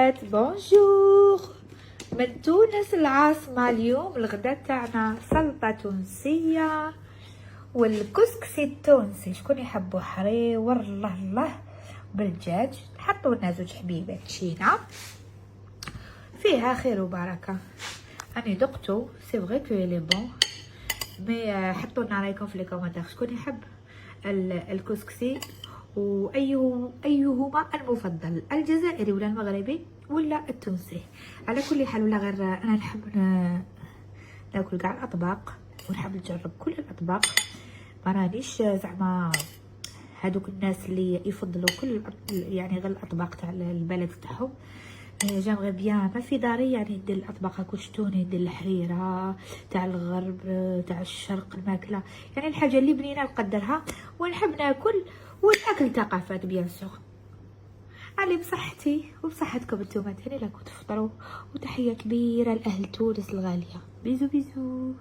البنات بونجور من تونس العاصمة. اليوم الغدا تاعنا سلطة تونسية والكسكسي التونسي. شكون يحبوا حريور الله بالدجاج. حطوا لنا زوج حبيبات تشينا فيها خير وبركة. أنا دقتو سي فغي كو لي بون مي حطوا لنا رايكم في لي كومونتير شكون يحب الكسكسي وايهما المفضل، الجزائري ولا المغربي ولا التونسي. على كل حال ولا غير انا نحب ناكل كاع الاطباق ونحب نجرب كل الاطباق. ما رانيش زعما هادوك الناس اللي يفضلوا كل يعني غير الاطباق تاع البلد تاعهم. جامغي بيان ما في داري يعني ندير الاطباق هاكو شتوني، ندير الحريره تاع الغرب تاع الشرق، الماكله يعني الحاجه اللي بنينه نقدرها ونحب ناكل. والاكل ثقافات بيان سور. علي بصحتي وبصحتكم انتوما تاني لا كنتفطروا. وتحيه كبيره لاهل تونس الغاليه. بيزو بيزو.